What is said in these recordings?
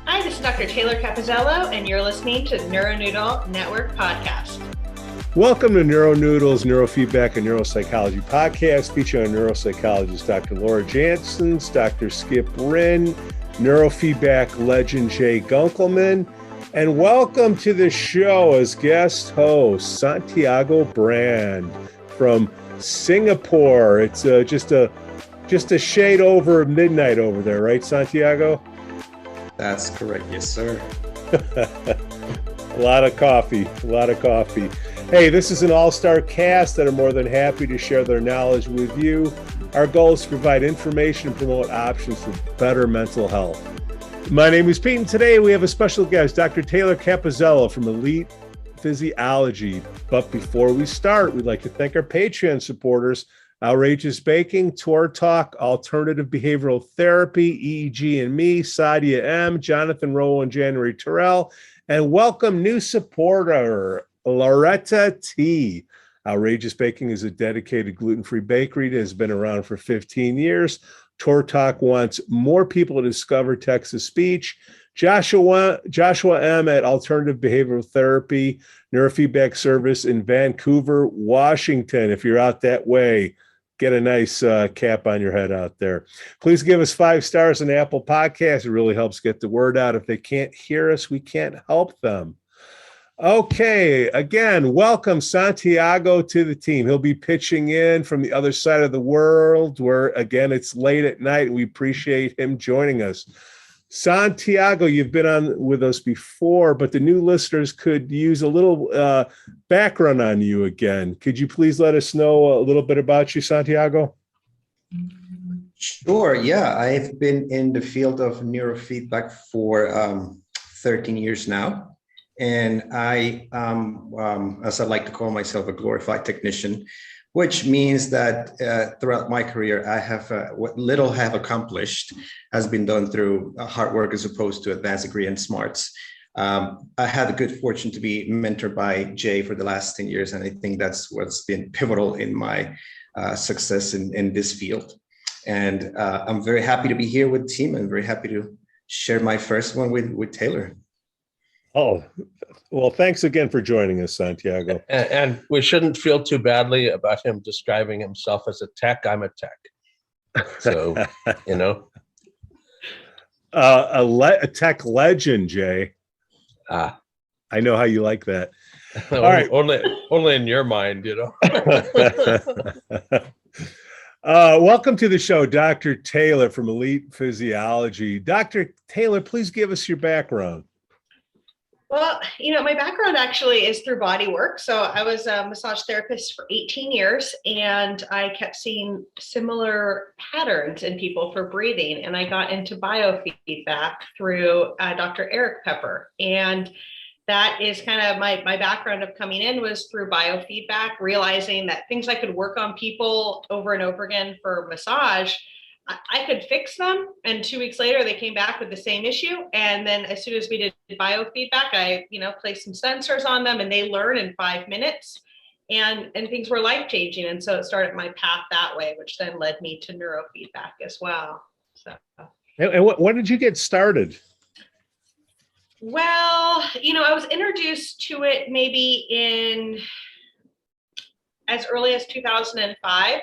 Hi, this is Dr. Taylor Capizzello, and you're listening to the Neuronoodle Network Podcast. Welcome to Neuronoodle's Neurofeedback and Neuropsychology Podcast, featuring neuropsychologist Dr. Laura Janssens, Dr. Skip Rinn, neurofeedback legend Jay Gunkelman, and welcome to the show as guest host Santiago Brand from Singapore. It's just a shade over midnight over there, right, Santiago? That's correct. Yes, sir. A lot of coffee. Hey, this is an all-star cast that are more than happy to share their knowledge with you. Our goal is to provide information and promote options for better mental health. My name is Pete, and today we have a special guest, Dr. Taylor Capizzello from Elite Physiology. But before we start, we'd like to thank our Patreon supporters, Outrageous Baking, Tour Talk, Alternative Behavioral Therapy, EEG and Me, Sadia M, Jonathan Rowe and January Terrell, and welcome new supporter, Loretta T. Outrageous Baking is a dedicated gluten-free bakery that has been around for 15 years. Tour Talk wants more people to discover text-to-speech. Joshua M. at Alternative Behavioral Therapy, Neurofeedback Service in Vancouver, Washington. If you're out that way, get a nice cap on your head out there. Please give us 5 stars on Apple Podcasts. It really helps get the word out. If they can't hear us, we can't help them. Okay, again, welcome Santiago to the team. He'll be pitching in from the other side of the world where, again, it's late at night. We appreciate him joining us. Santiago, you've been on with us before, but the new listeners could use a little background on you again. Could you please let us know a little bit about you, Santiago? Sure. Yeah, I've been in the field of neurofeedback for 13 years now. And I, as I like to call myself, a glorified technician, which means that throughout my career, I have what little I have accomplished has been done through hard work as opposed to advanced degree and smarts. I had the good fortune to be mentored by Jay for the last 10 years, and I think that's what's been pivotal in my success in this field. And I'm very happy to be here with the team and very happy to share my first one with Taylor. Oh, well, thanks again for joining us, Santiago. And we shouldn't feel too badly about him describing himself as a tech. I'm a tech. So, you know. A tech legend, Jay. I know how you like that. All right. Only in your mind, you know. Welcome to the show, Dr. Taylor from Elite Physiology. Dr. Taylor, please give us your background. Well, my background actually is through body work. So I was a massage therapist for 18 years, and I kept seeing similar patterns in people for breathing. And I got into biofeedback through Dr. Eric Pepper. And that is kind of my background of coming in was through biofeedback, realizing that things I could work on people over and over again for massage, I could fix them. And 2 weeks later, they came back with the same issue. And then as soon as we did biofeedback, I, placed some sensors on them and they learn in 5 minutes and things were life-changing. And so it started my path that way, which then led me to neurofeedback as well. So. And when did you get started? Well, I was introduced to it maybe in as early as 2005.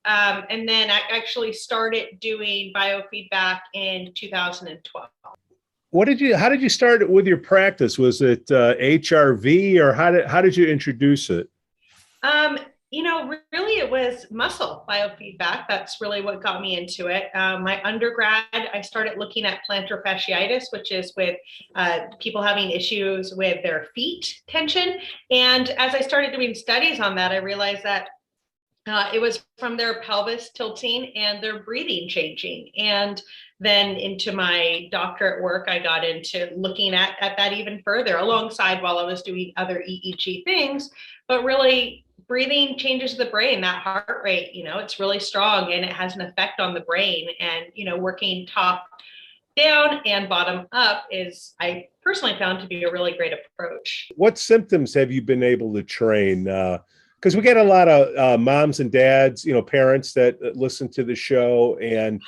And then I actually started doing biofeedback in 2012. How did you start with your practice? Was it HRV or how did you introduce it? Really it was muscle biofeedback. That's really what got me into it. My undergrad, I started looking at plantar fasciitis, which is with people having issues with their feet tension. And as I started doing studies on that, I realized that it was from their pelvis tilting and their breathing changing. And then into my doctorate work, I got into looking at that even further alongside while I was doing other EEG things. But really, breathing changes the brain, that heart rate, it's really strong and it has an effect on the brain. And, working top down and bottom up is, I personally found to be a really great approach. What symptoms have you been able to train? Because we get a lot of moms and dads, parents that listen to the show, and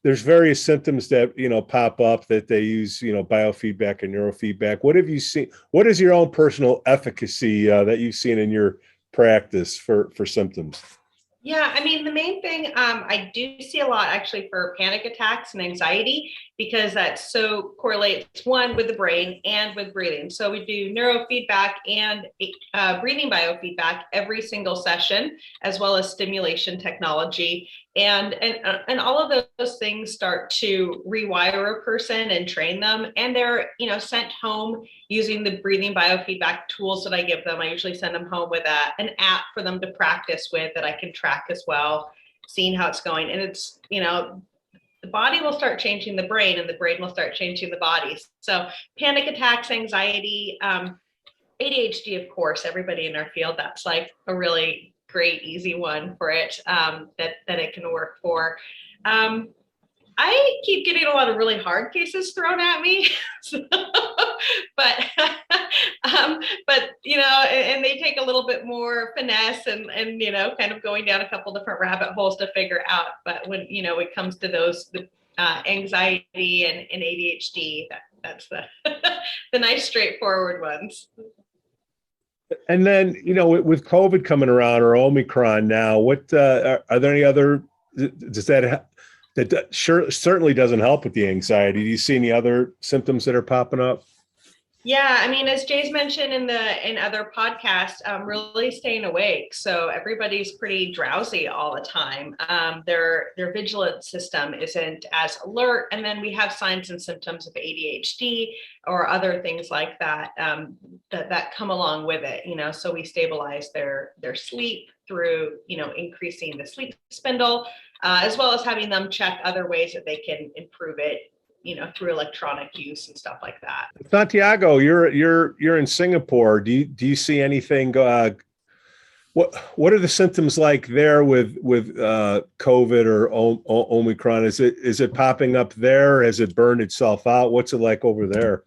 there's various symptoms that, pop up that they use, biofeedback and neurofeedback. What have you seen? What is your own personal efficacy that you've seen in your practice for symptoms? Yeah, I mean, the main thing I do see a lot actually for panic attacks and anxiety, because that so correlates, one, with the brain and with breathing. So we do neurofeedback and breathing biofeedback every single session, as well as stimulation technology. And all of those things start to rewire a person and train them. And they're, sent home using the breathing biofeedback tools that I give them. I usually send them home with an app for them to practice with that I can track as well, seeing how it's going. And it's, the body will start changing the brain, and the brain will start changing the body. So panic attacks, anxiety, ADHD, of course, everybody in our field, that's like a really great, easy one for it, that it can work for. I keep getting a lot of really hard cases thrown at me, but and they take a little bit more finesse and kind of going down a couple different rabbit holes to figure out. But when it comes to those anxiety and ADHD, that's the the nice straightforward ones. And then, with COVID coming around, or Omicron now, what are there any other? Does that certainly doesn't help with the anxiety? Do you see any other symptoms that are popping up? Yeah, I mean, as Jay's mentioned in other podcasts, really staying awake. So everybody's pretty drowsy all the time. Their vigilant system isn't as alert, and then we have signs and symptoms of ADHD or other things like that that come along with it. So we stabilize their sleep through increasing the sleep spindle, as well as having them check other ways that they can improve it, through electronic use and stuff like that. Santiago, you're in Singapore. Do you see anything? What are the symptoms like there with COVID or Omicron? Is it popping up there? Has it burned itself out? What's it like over there?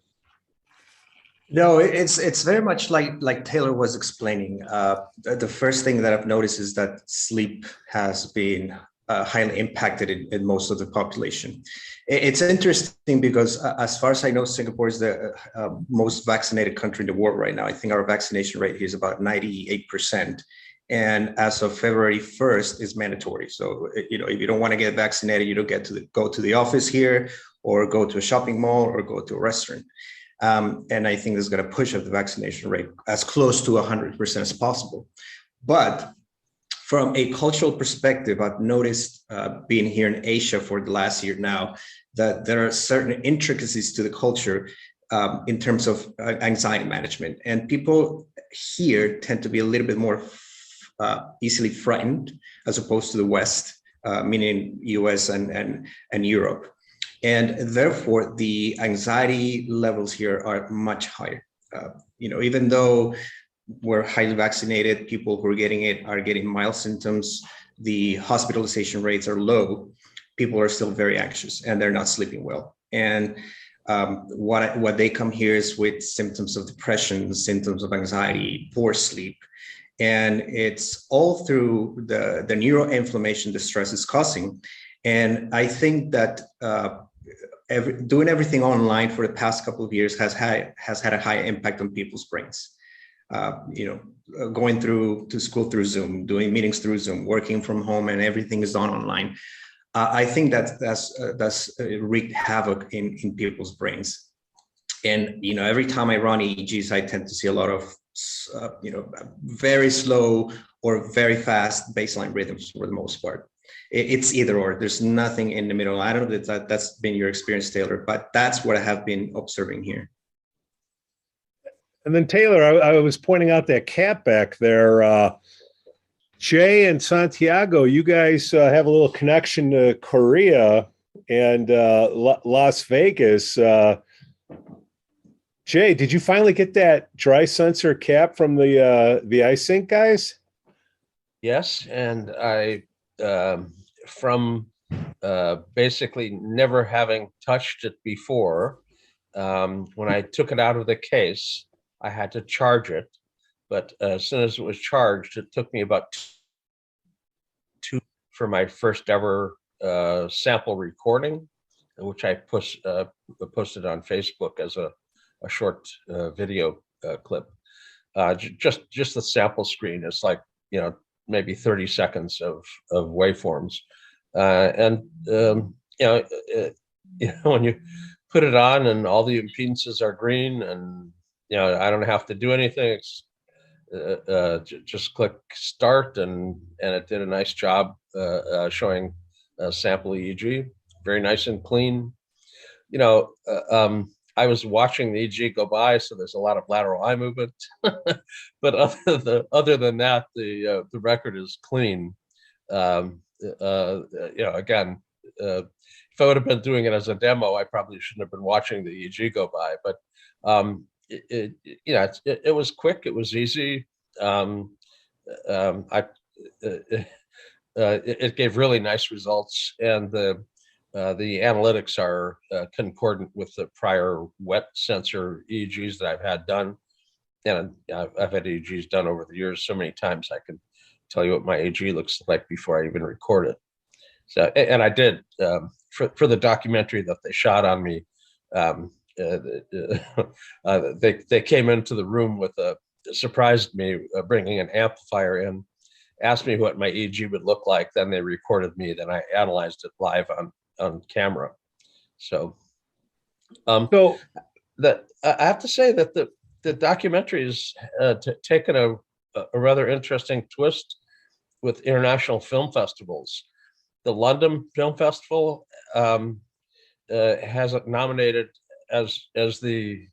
No, it's very much like Taylor was explaining. The first thing that I've noticed is that sleep has been highly impacted in most of the population. It's interesting because as far as I know, Singapore is the most vaccinated country in the world right now. I think our vaccination rate here is about 98%. And as of February 1st, is mandatory. So, if you don't want to get vaccinated, you don't get to go to the office here, or go to a shopping mall, or go to a restaurant. And I think this is going to push up the vaccination rate as close to 100% as possible. But from a cultural perspective, I've noticed being here in Asia for the last year now, that there are certain intricacies to the culture in terms of anxiety management. And people here tend to be a little bit more easily frightened as opposed to the West, meaning US and Europe. And therefore, the anxiety levels here are much higher. Even though we're highly vaccinated, people who are getting it are getting mild symptoms, the hospitalization rates are low, people are still very anxious and they're not sleeping well. And what they come here is with symptoms of depression, symptoms of anxiety, poor sleep. And it's all through the neuroinflammation the stress is causing. And I think that doing everything online for the past couple of years has had a high impact on people's brains. Going to school through Zoom, doing meetings through Zoom, working from home, and everything is done online. I think that's wreaked havoc in people's brains. And every time I run EEGs, I tend to see a lot of very slow or very fast baseline rhythms for the most part. It's either or. There's nothing in the middle. I don't know if that's been your experience, Taylor, but that's what I have been observing here. And then Taylor, I was pointing out that cat back there. Jay and Santiago, you guys have a little connection to Korea and Las Vegas. Jay, did you finally get that dry sensor cap from the iSync guys? Yes, and I from basically never having touched it before, when I took it out of the case, I had to charge it. But as soon as it was charged, it took me about two for my first ever sample recording, which I posted on Facebook as a short video clip. Just the sample screen is like, maybe 30 seconds of waveforms. When you put it on and all the impedances are green, and I don't have to do anything. It's just click start, and it did a nice job showing sample EEG, very nice and clean. I was watching the EEG go by, so there's a lot of lateral eye movement. But other than that, the record is clean. Again, if I would have been doing it as a demo, I probably shouldn't have been watching the EEG go by. But it was quick. It was easy. It gave really nice results, and the analytics are concordant with the prior wet sensor EEGs that I've had done. And I've had EEGs done over the years so many times, I can tell you what my EEG looks like before I even record it. So, and I did for the documentary that they shot on me. They came into the room surprised me bringing an amplifier in, asked me what my EEG would look like. Then they recorded me. Then I analyzed it live on camera. So, that I have to say that the documentary has taken a rather interesting twist with international film festivals. The London Film Festival has it nominated as the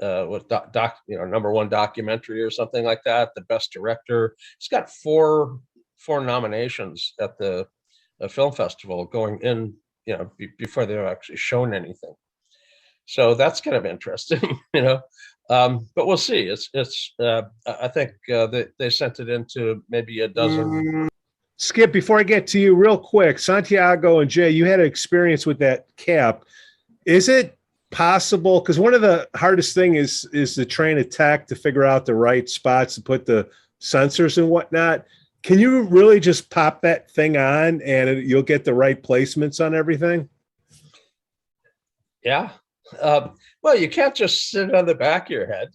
number one documentary or something like that, the best director. It's got four nominations at the film festival going in, before they're actually shown anything. So that's kind of interesting, but we'll see. I think they sent it into maybe a dozen. Skip, before I get to you real quick, Santiago and Jay, you had an experience with that cap. Is it possible, because one of the hardest thing is to train a tech to figure out the right spots to put the sensors and whatnot. Can you really just pop that thing on and you'll get the right placements on everything? Yeah. Well, you can't just sit it on the back of your head.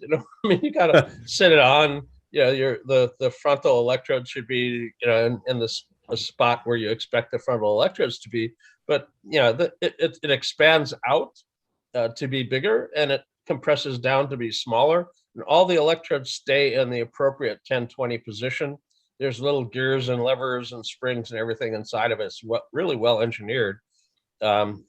You got to sit it on. The frontal electrode should be, in the spot where you expect the frontal electrodes to be. But it expands out to be bigger, and it compresses down to be smaller. And all the electrodes stay in the appropriate 10-20 position. There's little gears and levers and springs and everything inside of it. It's really well engineered. You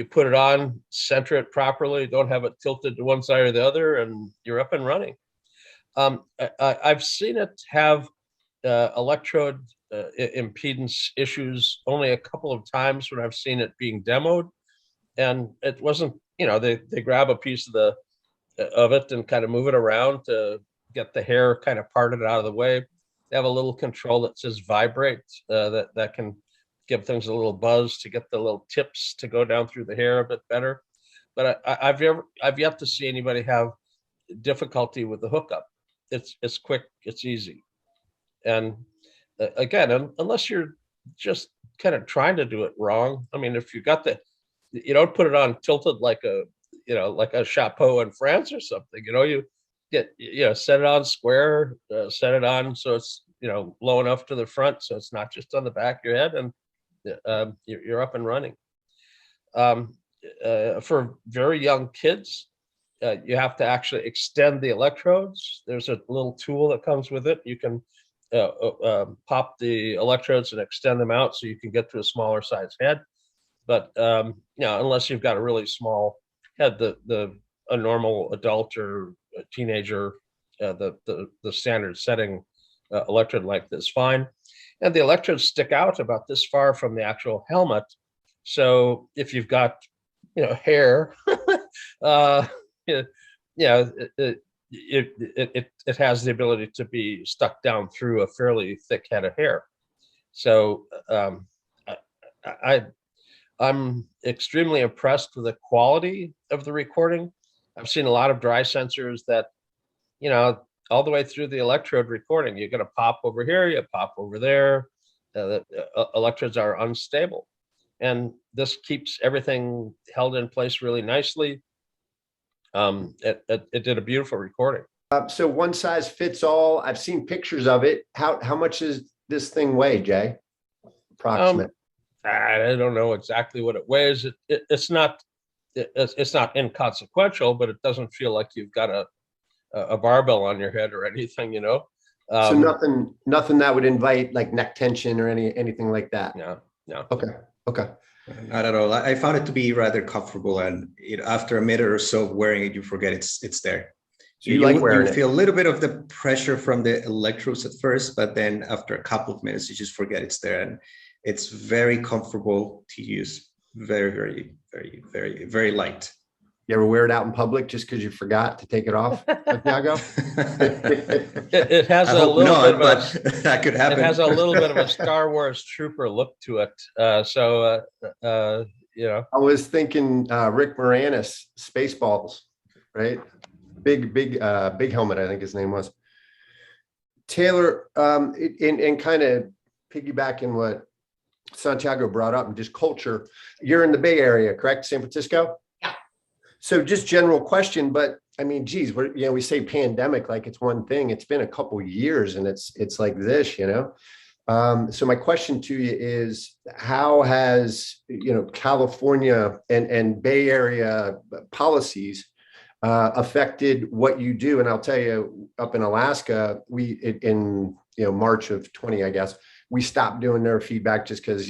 put it on, center it properly, don't have it tilted to one side or the other, and you're up and running. I've seen it have electrode impedance issues only a couple of times when I've seen it being demoed, and it wasn't, they grab a piece of it and kind of move it around to get the hair kind of parted out of the way. They have a little control that says vibrate that can give things a little buzz to get the little tips to go down through the hair a bit better. But I've yet to see anybody have difficulty with the hookup. It's quick, it's easy. And again, unless you're just kind of trying to do it wrong. I mean, if you you don't put it on tilted like a chapeau in France or something, you set it on square, set it on so it's, low enough to the front, so it's not just on the back of your head, and you're up and running. For very young kids, you have to actually extend the electrodes. There's a little tool that comes with it. You can pop the electrodes and extend them out so you can get to a smaller size head. But unless you've got a really small head, a normal adult or a teenager, the standard setting electrode length is fine. And the electrodes stick out about this far from the actual helmet. So if you've got, hair, it has the ability to be stuck down through a fairly thick head of hair. So I'm extremely impressed with the quality of the recording. I've seen a lot of dry sensors that, all the way through the electrode recording. You're going to pop over here, you pop over there. The electrodes are unstable. And this keeps everything held in place really nicely. It did a beautiful recording. So one size fits all. I've seen pictures of it. How much does this thing weigh, Jay? Approximate. I don't know exactly what it weighs. It's not inconsequential, but it doesn't feel like you've got a barbell on your head or anything, you know. So nothing that would invite like neck tension or anything like that. No. Okay. Not at all. I found it to be rather comfortable, and after a minute or so of wearing it, you forget it's there. So you like wearing it? You feel a little bit of the pressure from the electrodes at first, but then after a couple of minutes, you just forget it's there, and it's very comfortable to use. Very, very, very, very, very light. You ever wear it out in public just because you forgot to take it off, Santiago? It has a little bit, but that could happen. It has a little bit of a Star Wars trooper look to it. You know, I was thinking Rick Moranis, Spaceballs, right? Big helmet, I think his name was. Taylor, in kind of piggybacking what Santiago brought up and just culture, you're in the Bay Area, correct? San Francisco? Yeah. So just general question, but I mean, geez, we say pandemic like it's one thing. It's been a couple years and it's like this, you know? So my question to you is, how has, California and Bay Area policies affected what you do? And I'll tell you, up in Alaska, in March of 20, I guess, we stopped doing neurofeedback just because,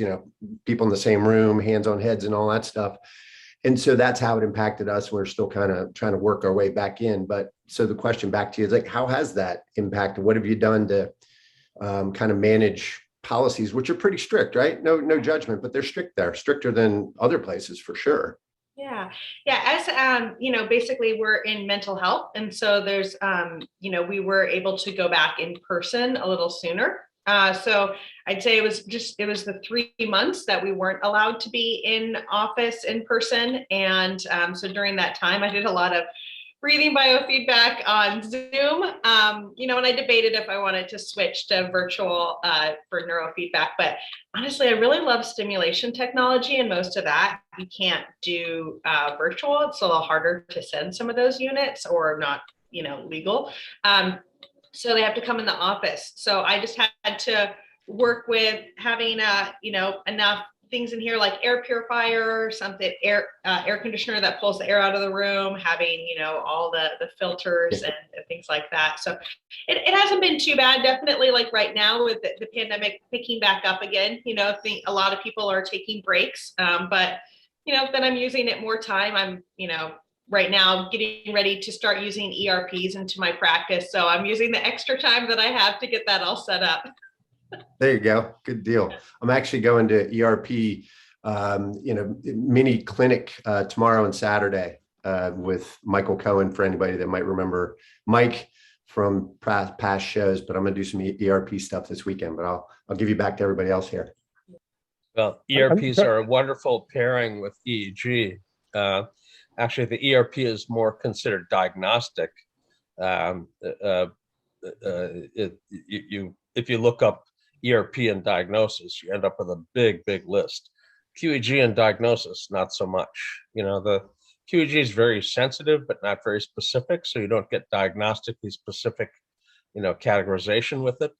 people in the same room, hands on heads and all that stuff. And so that's how it impacted us. We're still kind of trying to work our way back in. But so the question back to you is like, how has that impacted? What have you done to kind of manage policies, which are pretty strict, right? No judgment, but they're strict there, stricter than other places for sure. Yeah. As basically we're in mental health, and so there's we were able to go back in person a little sooner. So I'd say it was the 3 months that we weren't allowed to be in office in person, and so during that time I did a lot of breathing biofeedback on Zoom. And I debated if I wanted to switch to virtual for neurofeedback, but honestly, I really love stimulation technology, and most of that we can't do virtual. It's a little harder to send some of those units, or not, legal. So they have to come in the office. So I just had to work with having enough things in here like air purifier, something, air conditioner that pulls the air out of the room, having, all the filters and things like that. So it hasn't been too bad. Definitely, like right now with the pandemic picking back up again, I think a lot of people are taking breaks. But then I'm using it more time. I'm, right now getting ready to start using ERPs into my practice. So I'm using the extra time that I have to get that all set up. There you go. Good deal. I'm actually going to ERP, mini clinic tomorrow and Saturday with Michael Cohen, for anybody that might remember Mike from past shows, but I'm going to do some ERP stuff this weekend, but I'll give you back to everybody else here. Well, ERPs are a wonderful pairing with EEG. Actually, the ERP is more considered diagnostic. If you look up ERP and diagnosis, you end up with a big list. QEG and diagnosis, not so much. The QEG is very sensitive, but not very specific. So you don't get diagnostically specific, categorization with it,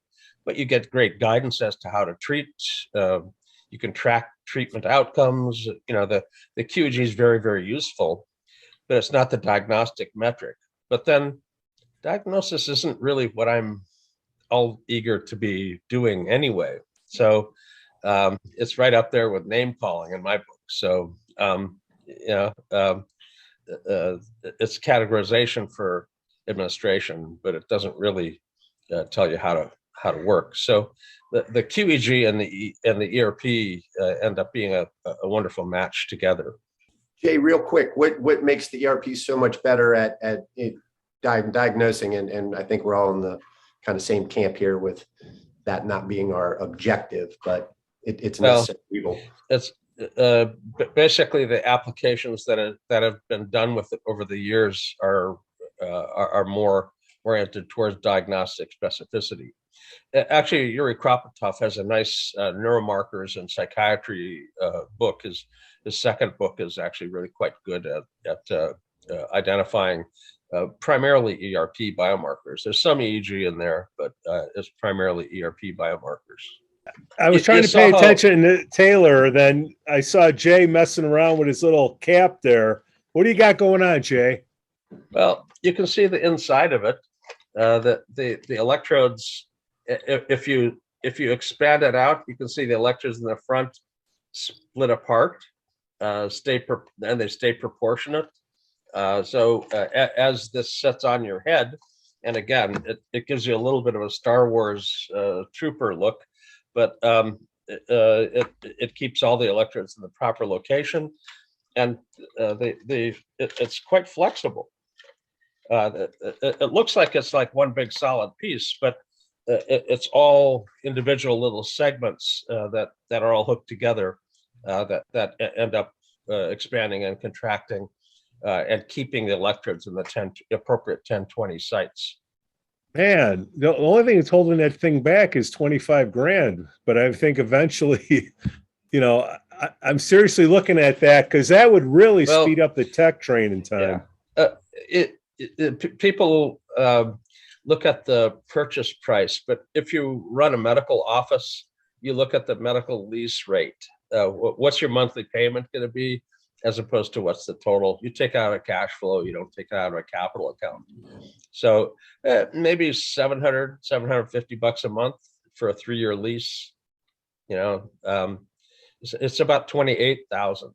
but you get great guidance as to how to treat. You can track treatment outcomes. The QEG is very, very useful, but it's not the diagnostic metric. But then diagnosis isn't really what I'm all eager to be doing anyway. So it's right up there with name calling in my book. So it's categorization for administration, but it doesn't really tell you how to work. So the QEG and the ERP end up being a wonderful match together. Jay, real quick, what makes the ERP so much better at diagnosing? And I think we're all in the kind of same camp here with that not being our objective, but it's necessary evil. It's basically the applications that have been done with it over the years are more oriented towards diagnostic specificity. Actually, Yuri Kropotov has a nice neuromarkers and psychiatry book. His second book is actually really quite good at identifying primarily ERP biomarkers. There's some EEG in there, but it's primarily ERP biomarkers. I was trying to pay attention to Taylor, then I saw Jay messing around with his little cap there. What do you got going on, Jay? Well, you can see the inside of it. The electrodes, if you expand it out, you can see the electrodes in the front split apart, and they stay proportionate. So as this sets on your head, and again, it gives you a little bit of a Star Wars trooper look, but it keeps all the electrodes in the proper location, and it's quite flexible. It looks like it's like one big solid piece, but it's all individual little segments that are all hooked together that end up expanding and contracting and keeping the electrodes in the appropriate 10-20 sites. Man, the only thing that's holding that thing back is 25 grand. But I think eventually, I'm seriously looking at that, because that would really speed up the tech train in time. Yeah. People look at the purchase price, but if you run a medical office, you look at the medical lease rate. What's your monthly payment going to be, as opposed to what's the total? You take out a cash flow, you don't take it out of a capital account. So maybe $750 a month for a 3-year lease. It's about 28,000.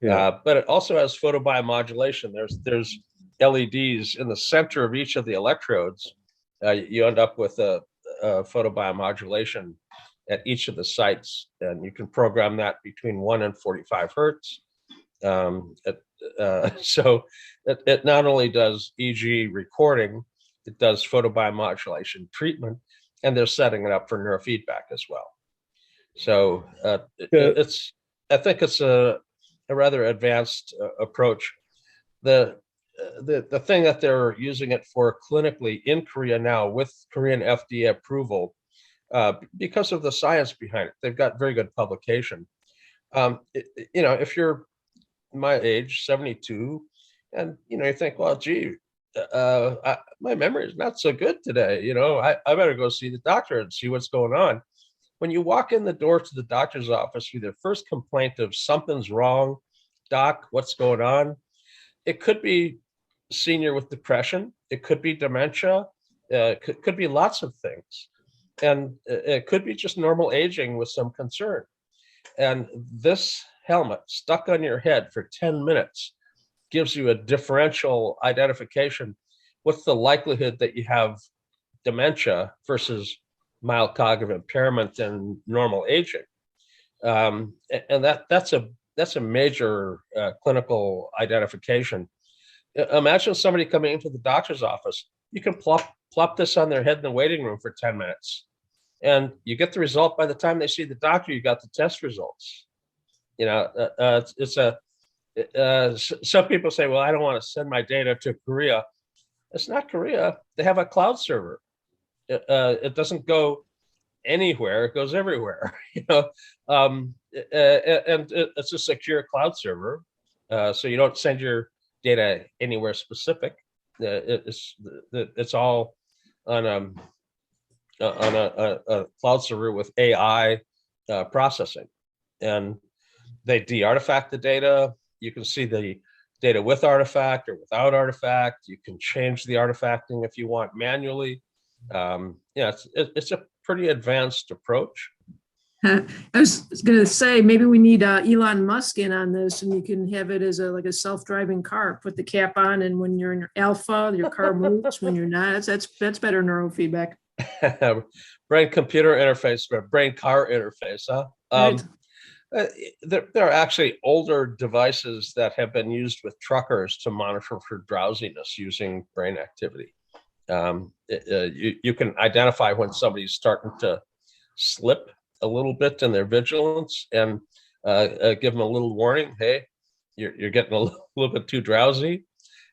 But it also has photobiomodulation. There's LEDs in the center of each of the electrodes. You end up with a photobiomodulation at each of the sites, and you can program that between 1 and 45 hertz. So it not only does EEG recording, it does photobiomodulation treatment, and they're setting it up for neurofeedback as well. So I think it's a rather advanced approach. The thing that they're using it for clinically in Korea now, with Korean FDA approval, because of the science behind it, they've got very good publication. If you're my age, 72, and you think, well, gee, my memory is not so good today. I better go see the doctor and see what's going on. When you walk in the door to the doctor's office with your first complaint of something's wrong, doc, what's going on? It could be senior with depression. It could be dementia. Could be lots of things. And it could be just normal aging with some concern. And this helmet stuck on your head for 10 minutes gives you a differential identification. What's the likelihood that you have dementia versus mild cognitive impairment and normal aging? And that's a major clinical identification. Imagine somebody coming into the doctor's office. You can plop this on their head in the waiting room for 10 minutes, and you get the result. By the time they see the doctor, you got the test results. Some people say, well, I don't want to send my data to Korea. It's not Korea. They have a cloud server. It doesn't go anywhere. It goes everywhere. And it's a secure cloud server. So you don't send your data anywhere specific. It's all on a cloud server with AI processing, and they de-artifact the data. You can see the data with artifact or without artifact. You can change the artifacting if you want manually. It's a pretty advanced approach. I was going to say, maybe we need Elon Musk in on this, and you can have it as like a self-driving car. Put the cap on, and when you're in your alpha, your car moves. When you're not, that's better neurofeedback. Brain-computer interface, or brain-car interface, huh? Right. There are actually older devices that have been used with truckers to monitor for drowsiness using brain activity. You can identify when somebody's starting to slip a little bit in their vigilance, and give them a little warning. Hey, you're getting a little bit too drowsy.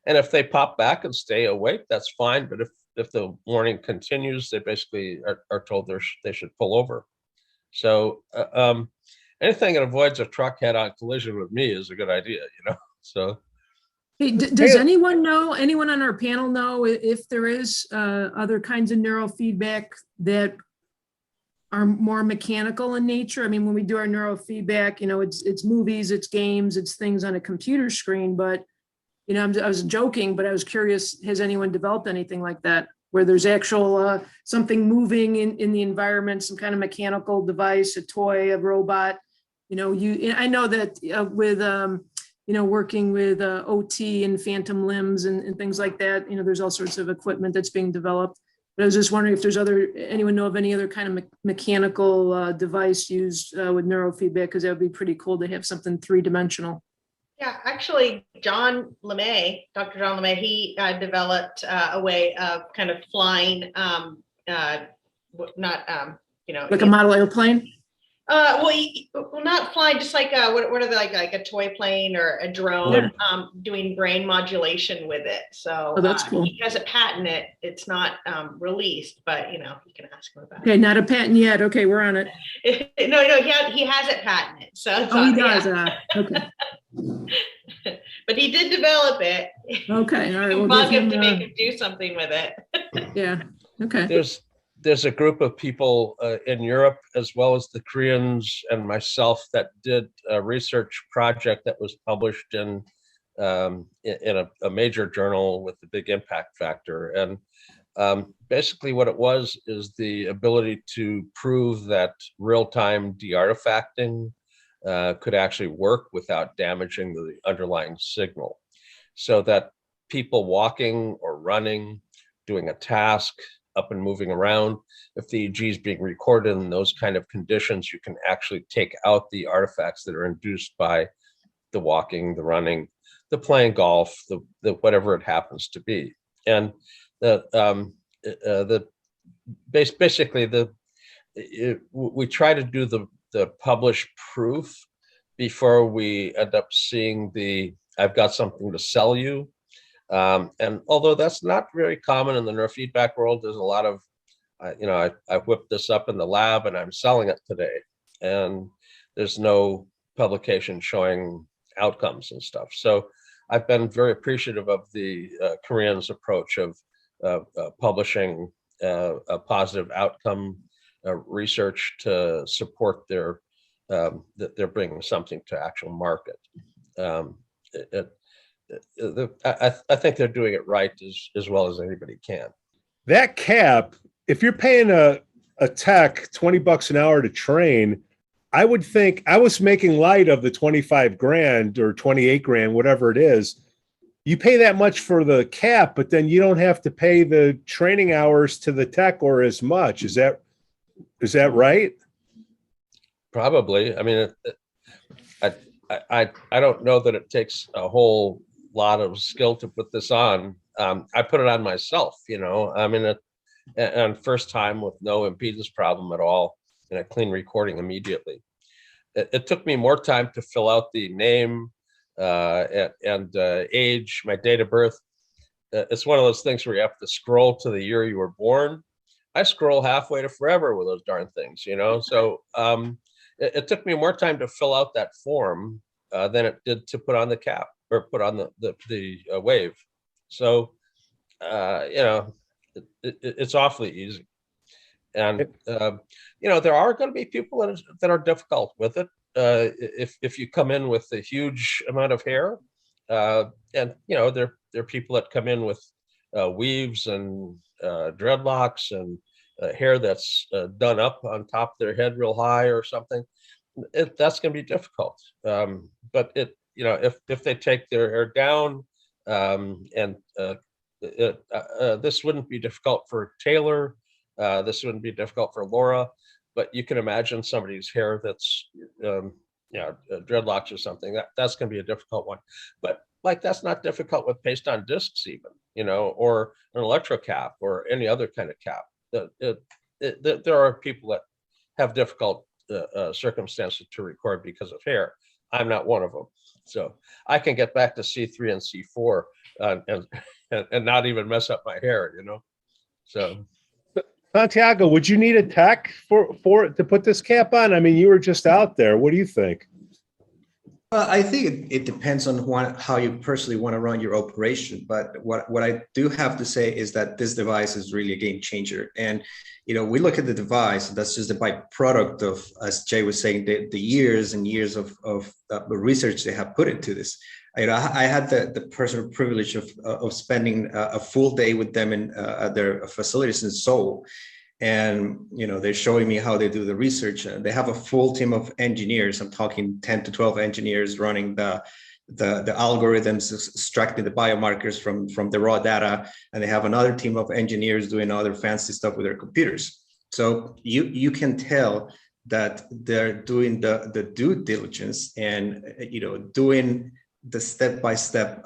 And if they pop back and stay awake, that's fine. But if the warning continues, they basically are told they should pull over. So anything that avoids a truck head-on collision with me is a good idea, So. Hey, does anyone on our panel know if there is other kinds of neurofeedback that are more mechanical in nature? I mean, when we do our neurofeedback, it's movies, it's games, it's things on a computer screen, but I was joking, but I was curious, has anyone developed anything like that where there's actual something moving in the environment, some kind of mechanical device, a toy, a robot? I know that with working with OT and phantom limbs and things like that, there's all sorts of equipment that's being developed. But I was just wondering if there's anyone know of any other kind of mechanical device used with neurofeedback, because that would be pretty cool to have something three-dimensional. Yeah, actually, Dr. John LeMay, he developed a way of kind of flying, like a model airplane. Not flying, just like what are they, like a toy plane or a drone, doing brain modulation with it. So that's cool. He hasn't patented it. It's not released, but you can ask him about it. Okay, not a patent yet. Okay, we're on it. No, he hasn't patented. So he does. Yeah. Okay. But he did develop it. Okay, all right. We'll bug him to make him do something with it. Yeah. Okay. There's a group of people in Europe, as well as the Koreans and myself, that did a research project that was published in a major journal with a big impact factor. And basically what it was is the ability to prove that real-time de-artifacting could actually work without damaging the underlying signal. So that people walking or running, doing a task, up and moving around, if the EEG is being recorded in those kind of conditions, you can actually take out the artifacts that are induced by the walking, the running, the playing golf, the whatever it happens to be. And we try to do the published proof before we end up seeing I've got something to sell you. And although that's not very common in the neurofeedback world, there's a lot of, I whipped this up in the lab and I'm selling it today. And there's no publication showing outcomes and stuff. So I've been very appreciative of the Koreans' approach of publishing a positive outcome research to support that they're bringing something to actual market. I think they're doing it right as well as anybody can. That cap, if you're paying a tech $20 an hour to train, I would think, I was making light of the 25 grand or 28 grand, whatever it is. You pay that much for the cap, but then you don't have to pay the training hours to the tech or as much. Is that right? Probably. I mean, I don't know that it takes a whole lot of skill to put this on. I put it on myself, I mean, and first time with no impedance problem at all, and a clean recording immediately. It took me more time to fill out the name and age, my date of birth. It's one of those things where you have to scroll to the year you were born. I scroll halfway to forever with those darn things, So it took me more time to fill out that form than it did to put on the cap or put on the wave. So, it's awfully easy. And, there are going to be people that are difficult with it. If you come in with a huge amount of hair, and, there are people that come in with weaves and dreadlocks and hair that's done up on top of their head real high or something. That's going to be difficult. But if they take their hair down, and this wouldn't be difficult for Taylor. This wouldn't be difficult for Laura, but you can imagine somebody's hair that's, dreadlocks or something. That's going to be a difficult one. But that's not difficult with paste on discs even, or an electro cap or any other kind of cap. There are people that have difficult circumstances to record because of hair. I'm not one of them. So I can get back to C3 and C4 and not even mess up my hair, So, Santiago, would you need a tech for to put this cap on? I mean, you were just out there. What do you think? I think it depends on how you personally want to run your operation. But what I do have to say is that this device is really a game changer. And, we look at the device, that's just the byproduct of, as Jay was saying, the years and years of research they have put into this. I had the personal privilege of spending a full day with them at their facilities in Seoul. And, they're showing me how they do the research. They have a full team of engineers. I'm talking 10 to 12 engineers running the algorithms, extracting the biomarkers from the raw data. And they have another team of engineers doing other fancy stuff with their computers. So you can tell that they're doing the due diligence and, doing the step-by-step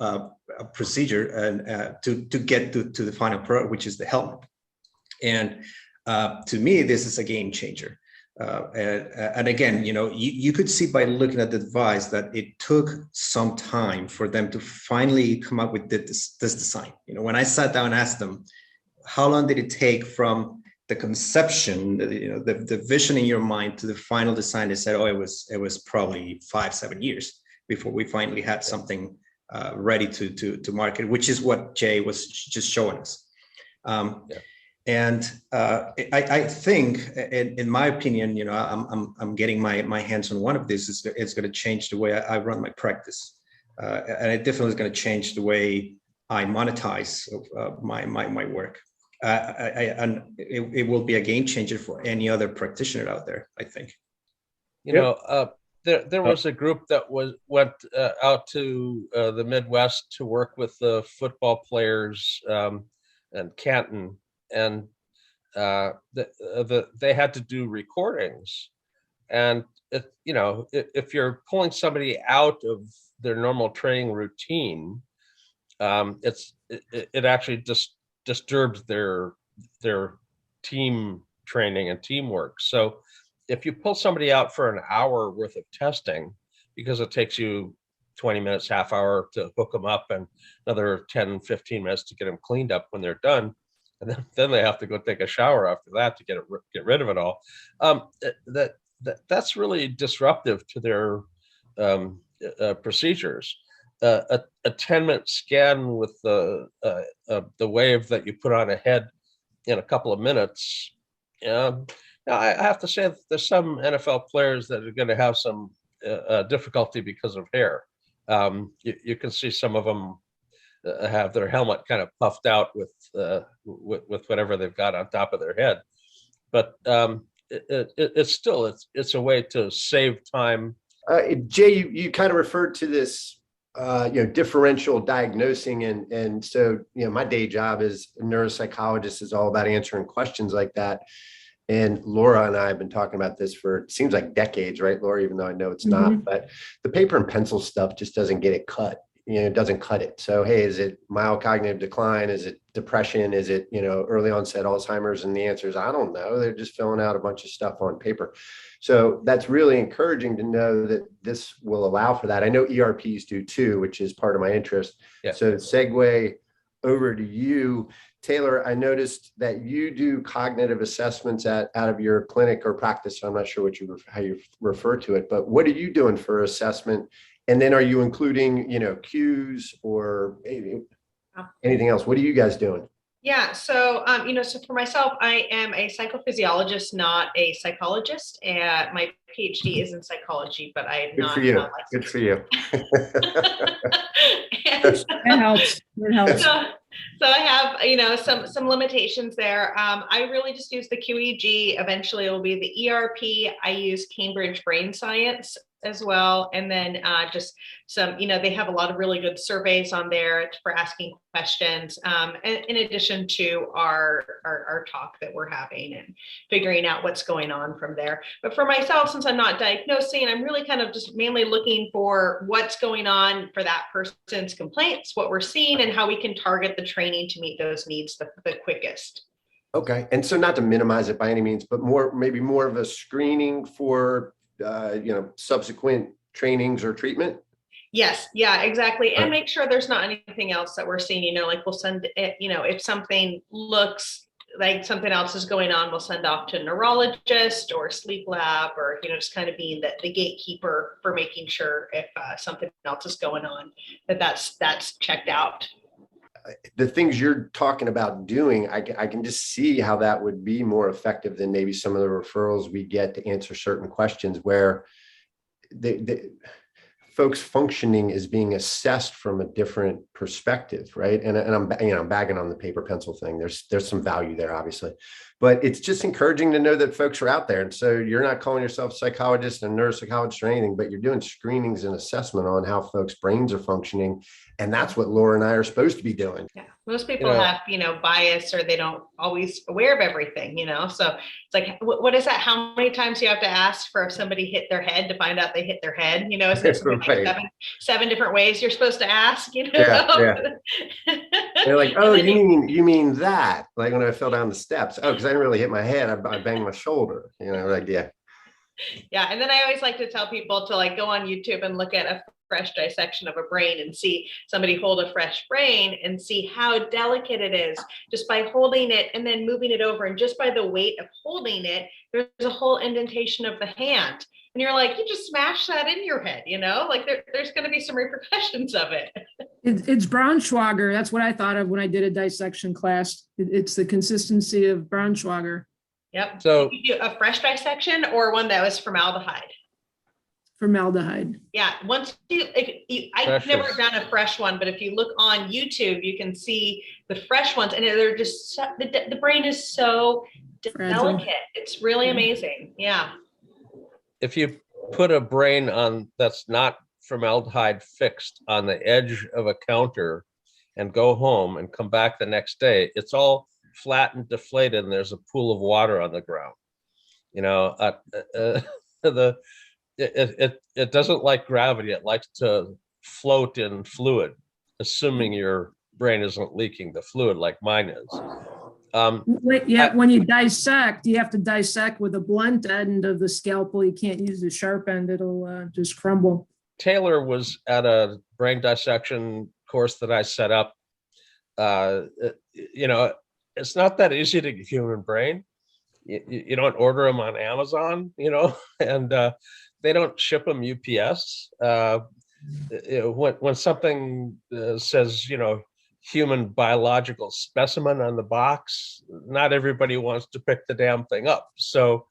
procedure and to get to the final product, which is the helmet. And to me, this is a game changer. And again, you could see by looking at the device that it took some time for them to finally come up with this design. When I sat down and asked them, how long did it take from the conception, the vision in your mind to the final design? They said, oh, it was probably 5-7 years before we finally had something ready to market, which is what Jay was just showing us. And I think, in my opinion, I'm getting my hands on one of these. It's going to change the way I run my practice, and it definitely is going to change the way I monetize my work. And it will be a game changer for any other practitioner out there, I think. There was a group that went out to the Midwest to work with the football players in Canton. And they had to do recordings, and if you're pulling somebody out of their normal training routine, it actually just disturbs their team training and teamwork. So if you pull somebody out for an hour worth of testing, because it takes you 20 minutes, half hour to hook them up, and another 10, 15 minutes to get them cleaned up when they're done. And then they have to go take a shower after that to get rid of it all. That's really disruptive to their procedures. A 10-minute scan with the wave that you put on a head in a couple of minutes. Now I have to say that there's some NFL players that are going to have some difficulty because of hair. You can see some of them have their helmet kind of puffed out with whatever they've got on top of their head, but it's still a way to save time. Jay, you kind of referred to this, differential diagnosing, and so my day job as a neuropsychologist is all about answering questions like that. And Laura and I have been talking about this for, it seems like decades, right, Laura? Even though I know it's not, but the paper and pencil stuff just doesn't get it cut. It doesn't cut it. So, hey, is it mild cognitive decline? Is it depression? Is it, early onset Alzheimer's? And the answer is, I don't know. They're just filling out a bunch of stuff on paper. So that's really encouraging to know that this will allow for that. I know ERPs do too, which is part of my interest. Yeah. So segue over to you, Taylor. I noticed that you do cognitive assessments out of your clinic or practice. So I'm not sure how you refer to it, but what are you doing for assessment? And then are you including, cues or anything else? What are you guys doing? Yeah. So, so for myself, I am a psychophysiologist, not a psychologist. And my PhD is in psychology, but I am not licensed. Good for you. That helps. It helps. So I have, some limitations there. I really just use the QEEG. Eventually it will be the ERP. I use Cambridge Brain Science as well. And then just some, they have a lot of really good surveys on there for asking questions, in addition to our talk that we're having and figuring out what's going on from there. But for myself, since I'm not diagnosing, I'm really kind of just mainly looking for what's going on for that person's complaints, what we're seeing, and how we can target the training to meet those needs the quickest. Okay. And so not to minimize it by any means, but maybe more of a screening for subsequent trainings or treatment. Yes. Yeah, exactly. And make sure there's not anything else that we're seeing, like we'll send it, if something looks like something else is going on, we'll send off to a neurologist or sleep lab, or, just kind of being the gatekeeper for making sure if something else is going on, that's checked out. The things you're talking about doing, I can just see how that would be more effective than maybe some of the referrals we get to answer certain questions where the folks functioning is being assessed from a different perspective, right? And I'm bagging on the paper pencil thing. There's some value there, obviously, but it's just encouraging to know that folks are out there. And so you're not calling yourself a psychologist and neuropsychologist or anything, but you're doing screenings and assessment on how folks' brains are functioning. And that's what Laura and I are supposed to be doing. Yeah. Most people have, bias, or they don't always aware of everything, so it's like, what is that? How many times do you have to ask for if somebody hit their head to find out they hit their head? Is it something like seven different ways you're supposed to ask, Yeah. They're like, oh, you mean that? Like when I fell down the steps. Oh, because I didn't really hit my head. I banged my shoulder, Yeah. Yeah. And then I always like to tell people to go on YouTube and look at a fresh dissection of a brain and see somebody hold a fresh brain and see how delicate it is just by holding it and then moving it over. And just by the weight of holding it, there's a whole indentation of the hand. And you're like, you just smash that in your head, there's going to be some repercussions of it. It's Braunschweiger. That's what I thought of when I did a dissection class. It's the consistency of Braunschweiger. Yep. So you do a fresh dissection or one that was formaldehyde? Formaldehyde. Yeah. I've never done a fresh one, but if you look on YouTube, you can see the fresh ones, and they're just the brain is so delicate. It's really amazing. Yeah. if you put a brain on that's not formaldehyde fixed on the edge of a counter and go home and come back the next day, it's all flat and deflated, and there's a pool of water on the ground. It doesn't like gravity. It likes to float in fluid, assuming your brain isn't leaking the fluid like mine is. When you dissect, you have to dissect with a blunt end of the scalpel. You can't use the sharp end. It'll just crumble. Taylor was at a brain dissection course that I set up. It's not that easy to get human brain. You don't order them on Amazon, and they don't ship them UPS. When something says, human biological specimen on the box, not everybody wants to pick the damn thing up. So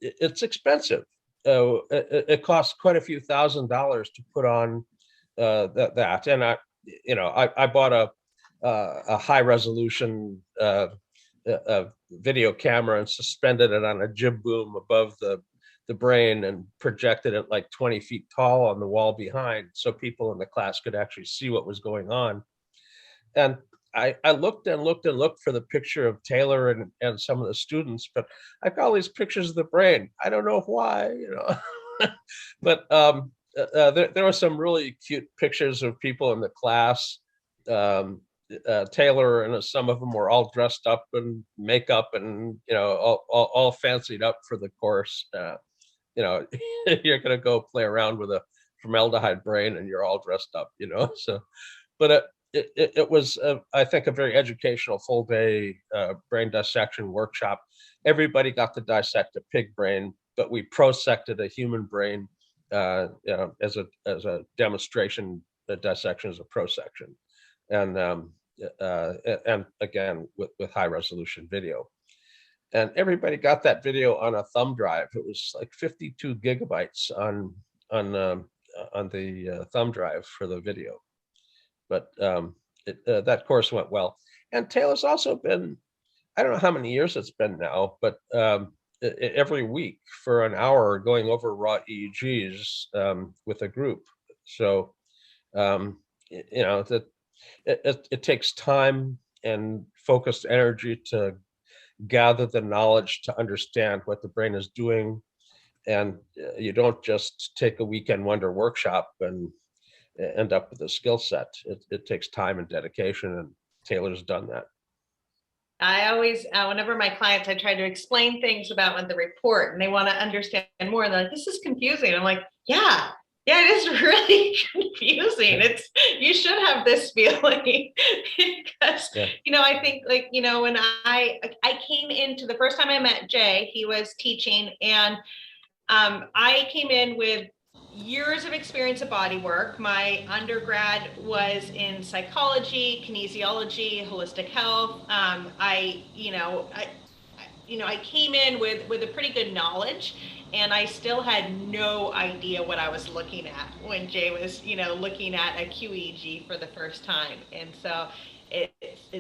it's expensive. It costs quite a few $1,000s to put on that. And I bought a high resolution video camera and suspended it on a jib boom above the brain and projected it like 20 feet tall on the wall behind, so people in the class could actually see what was going on. And I looked and looked and looked for the picture of Taylor and some of the students, but I got all these pictures of the brain. I don't know why, but there were some really cute pictures of people in the class. Taylor and some of them were all dressed up in makeup and, all fancied up for the course. You're going to go play around with a formaldehyde brain and you're all dressed up, so, but it was, I think, a very educational full day brain dissection workshop. Everybody got to dissect a pig brain, but we prosected a human brain as a demonstration. The dissection is a prosection, and again with high resolution video. And everybody got that video on a thumb drive. It was like 52 gigabytes on the thumb drive for the video. But that course went well. And Taylor's also been, I don't know how many years it's been now, but every week for an hour going over raw EEGs with a group. So, it takes time and focused energy to gather the knowledge to understand what the brain is doing. And you don't just take a weekend wonder workshop and end up with a skill set. It takes time and dedication, and Taylor's done that. I always, whenever my clients, I try to explain things about the report and they want to understand more. And they're like, this is confusing. I'm like, yeah, it is really confusing. It's, you should have this feeling because, I think when I came into the first time I met Jay, he was teaching, and I came in with years of experience of body work. My undergrad was in psychology, kinesiology, holistic health. I came in with a pretty good knowledge, and I still had no idea what I was looking at when Jay was, looking at a QEEG for the first time. And so it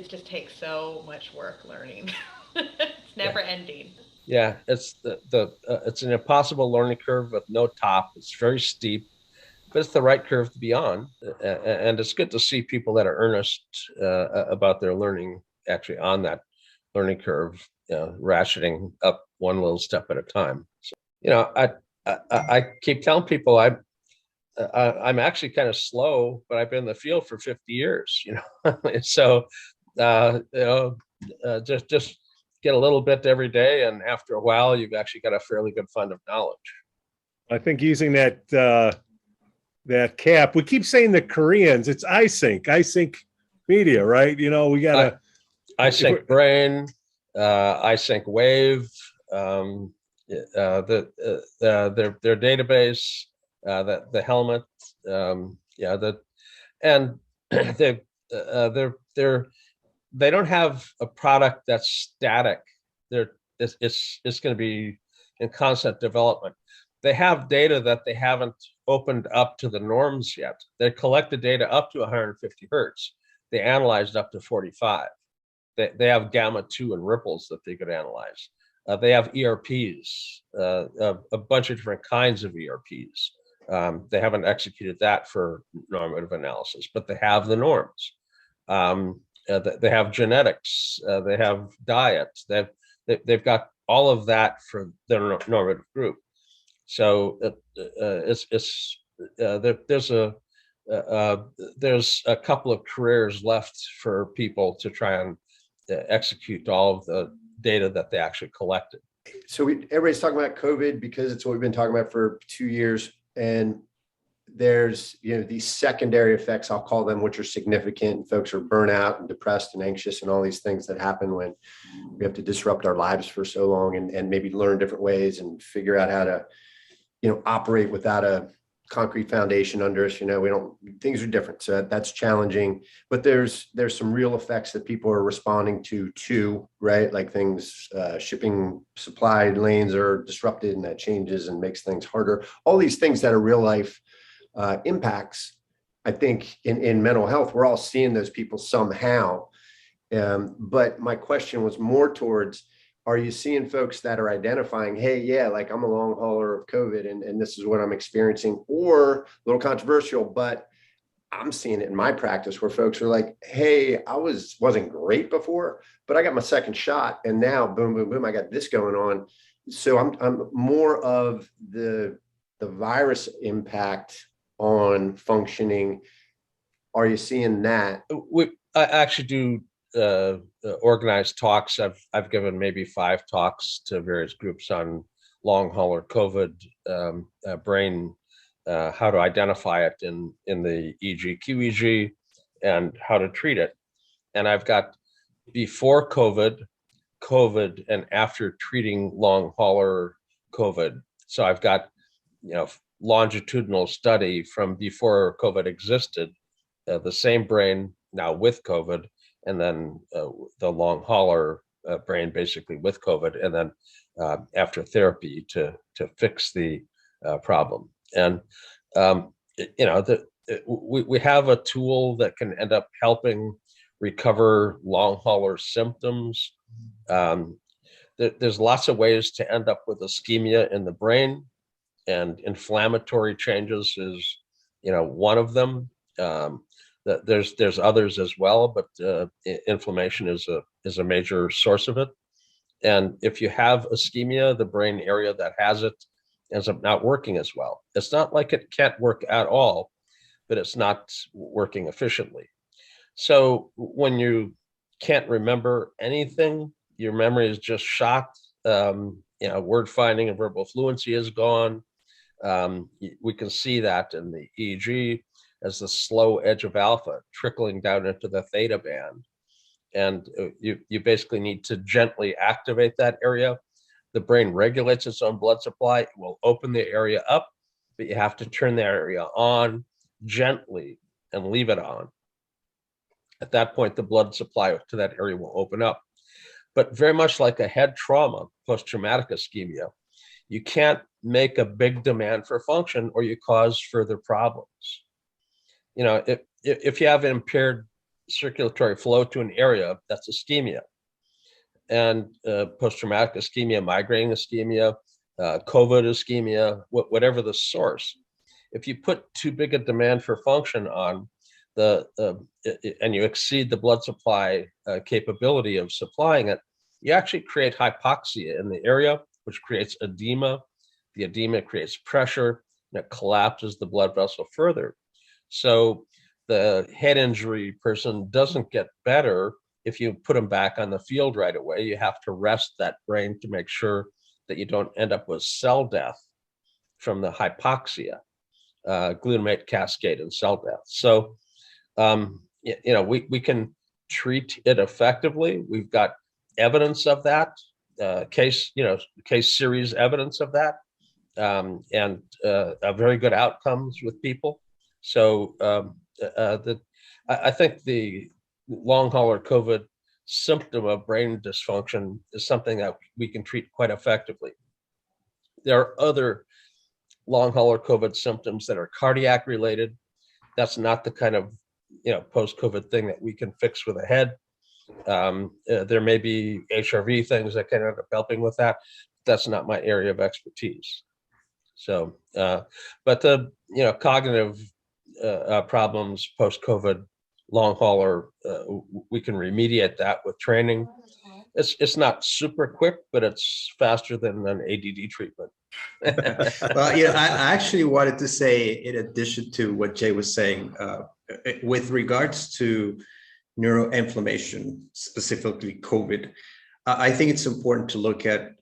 just takes so much work learning. It's never ending. Yeah, it's it's an impossible learning curve with no top. It's very steep, but it's the right curve to be on. And it's good to see people that are earnest about their learning actually on that learning curve, ratcheting up one little step at a time. So, I keep telling people I'm actually kind of slow, but I've been in the field for 50 years, so, just get a little bit every day. And after a while, you've actually got a fairly good fund of knowledge. I think using that cap, we keep saying the Koreans, it's iSync media, right? We got iSync Brain, iSync Wave, their database, the helmet, and they don't have a product that's static. It's going to be in constant development. They have data that they haven't opened up to the norms yet. They collected data up to 150 hertz. They analyzed up to 45. They have gamma 2 and ripples that they could analyze. They have ERPs, a bunch of different kinds of ERPs. They haven't executed that for normative analysis, but they have the norms. They have genetics. They have diet. They've got all of that for their normative group. So there's a couple of careers left for people to try and execute all of the data that they actually collected. So everybody's talking about COVID because it's what we've been talking about for 2 years, and there's these secondary effects, I'll call them, which are significant. Folks are burnout and depressed and anxious and all these things that happen when we have to disrupt our lives for so long and maybe learn different ways and figure out how to operate without a concrete foundation under us. Things are different, so that's challenging. But there's some real effects that people are responding to, right? Like things, shipping supply lanes are disrupted, and that changes and makes things harder. All these things that are real life impacts. I think in mental health, we're all seeing those people somehow. But my question was more towards, are you seeing folks that are identifying, hey, yeah, like I'm a long hauler of COVID and this is what I'm experiencing, or a little controversial, but I'm seeing it in my practice where folks are like, hey, I wasn't great before, but I got my second shot and now boom, boom, boom, I got this going on. So I'm more of the virus impact on functioning. Are you seeing that? I actually do organized talks. I've given maybe 5 talks to various groups on long hauler COVID brain, how to identify it in the QEG, and how to treat it. And I've got before COVID, and after treating long hauler COVID. So I've got longitudinal study from before COVID existed, the same brain now with COVID, and then the long hauler brain basically with COVID, and then after therapy to fix the problem. And we have a tool that can end up helping recover long hauler symptoms. There's lots of ways to end up with ischemia in the brain, and inflammatory changes is one of them. There's others as well, but inflammation is a major source of it. And if you have ischemia, the brain area that has it ends up not working as well. It's not like it can't work at all, but it's not working efficiently. So when you can't remember anything, your memory is just shot. Word finding and verbal fluency is gone. We can see that in the EEG. as the slow edge of alpha trickling down into the theta band. And you basically need to gently activate that area. The brain regulates its own blood supply. It will open the area up, but you have to turn the area on gently and leave it on. At that point, the blood supply to that area will open up. But very much like a head trauma, post-traumatic ischemia, you can't make a big demand for function or you cause further problems. You know, if you have impaired circulatory flow to an area, that's ischemia. And post-traumatic ischemia, migraine ischemia, COVID ischemia, whatever the source, if you put too big a demand for function on and you exceed the blood supply capability of supplying it, you actually create hypoxia in the area, which creates edema. The edema creates pressure and it collapses the blood vessel further. So the head injury person doesn't get better if you put them back on the field right away. You have to rest that brain to make sure that you don't end up with cell death from the hypoxia, glutamate cascade and cell death. So, you know, we can treat it effectively. We've got evidence of that, case series evidence of that, and very good outcomes with people. So I think the long hauler COVID symptom of brain dysfunction is something that we can treat quite effectively. There are other long hauler COVID symptoms that are cardiac related. That's not the kind of, you know, post-COVID thing that we can fix with a head. There may be HRV things that can end up helping with that. That's not my area of expertise. So, but the, you know, cognitive problems post-COVID long hauler, we can remediate that with training. It's not super quick, but it's faster than an ADD treatment. Well, you know, I actually wanted to say, in addition to what Jay was saying, with regards to neuroinflammation, specifically COVID, I think it's important to look at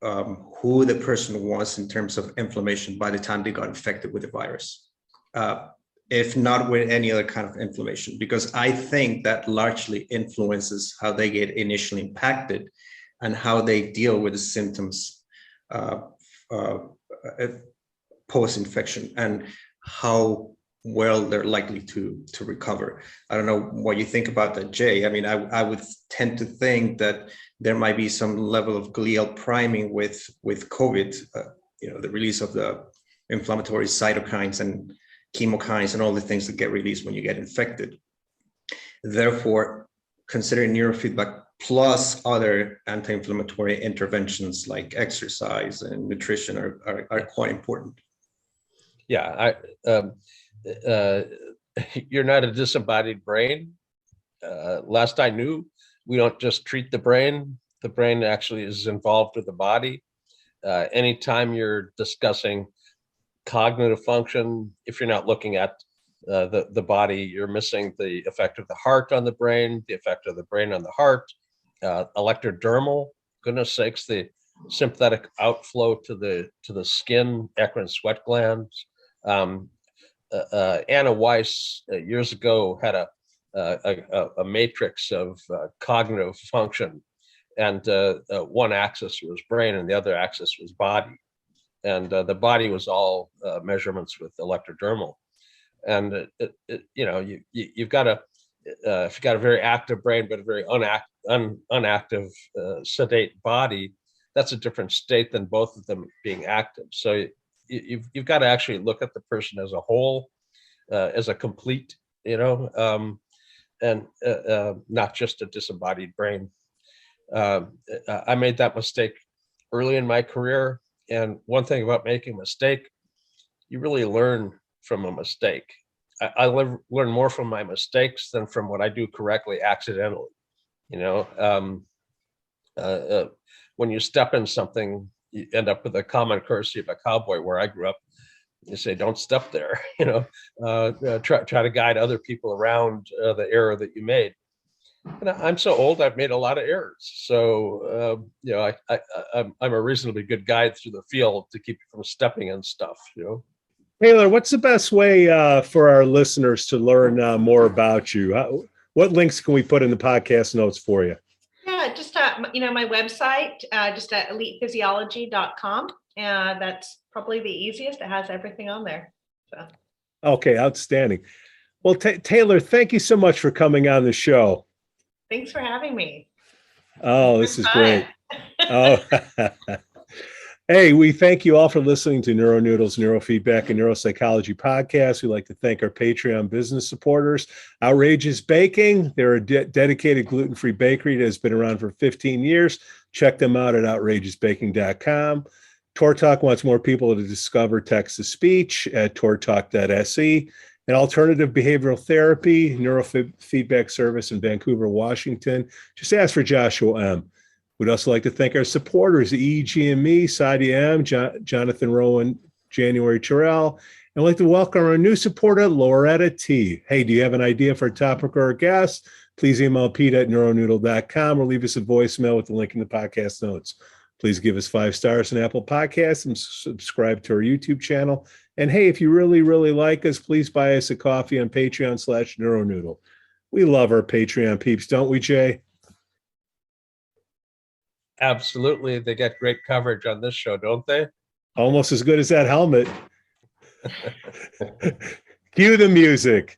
who the person was in terms of inflammation by the time they got infected with the virus, if not with any other kind of inflammation, because I think that largely influences how they get initially impacted and how they deal with the symptoms post-infection and how well they're likely to recover. I don't know what you think about that, Jay. I mean, I would tend to think that there might be some level of glial priming with COVID, you know, the release of the inflammatory cytokines and chemokines and all the things that get released when you get infected. Therefore, considering neurofeedback plus other anti-inflammatory interventions like exercise and nutrition are quite important. Yeah, you're not a disembodied brain. Last I knew, we don't just treat the brain. The brain actually is involved with the body. Anytime you're discussing cognitive function, if you're not looking at the body, you're missing the effect of the heart on the brain, the effect of the brain on the heart, electrodermal, goodness sakes, the sympathetic outflow to the skin, eccrine sweat glands. Anna Weiss years ago had a matrix of cognitive function, and one axis was brain and the other axis was body, and the body was all measurements with electrodermal. And you know, you've got if you've got a very active brain but a very unactive sedate body, that's a different state than both of them being active. So you've got to actually look at the person as a whole, as a complete, you know, and not just a disembodied brain. I made that mistake early in my career. And one thing about making a mistake, you really learn from a mistake. I learn more from my mistakes than from what I do correctly accidentally. You know, when you step in something, you end up with a common courtesy of a cowboy where I grew up. You say, don't step there, you know, try to guide other people around the error that you made. And I'm so old, I've made a lot of errors. So, you know, I'm a reasonably good guide through the field to keep you from stepping in stuff, you know. Taylor, what's the best way for our listeners to learn more about you? What links can we put in the podcast notes for you? Yeah, just my website, just at elitephysiology.com. That's probably the easiest. It has everything on there. So. Okay, outstanding. Well, Taylor, thank you so much for coming on the show. Thanks for having me. Oh, this is great. Oh, hey, we thank you all for listening to Neuronoodle's Neurofeedback and Neuropsychology podcast. We'd like to thank our Patreon business supporters, Outrageous Baking. They're a dedicated gluten-free bakery that has been around for 15 years. Check them out at outrageousbaking.com. TorTalk wants more people to discover text-to-speech at tortalk.se. And Alternative Behavioral Therapy, Neurofeedback Service in Vancouver, Washington. Just ask for Joshua M. We'd also like to thank our supporters, EEG and Me, Sadia M, Jonathan Rowan, January Terrell. And we'd like to welcome our new supporter, Loretta T. Hey, do you have an idea for a topic or a guest? Please email pete@neuronoodle.com or leave us a voicemail with the link in the podcast notes. Please give us 5 stars on Apple Podcasts and subscribe to our YouTube channel. And hey, if you really, really like us, please buy us a coffee on Patreon/Neuronoodle. We love our Patreon peeps, don't we, Jay? Absolutely. They get great coverage on this show, don't they? Almost as good as that helmet. Cue the music.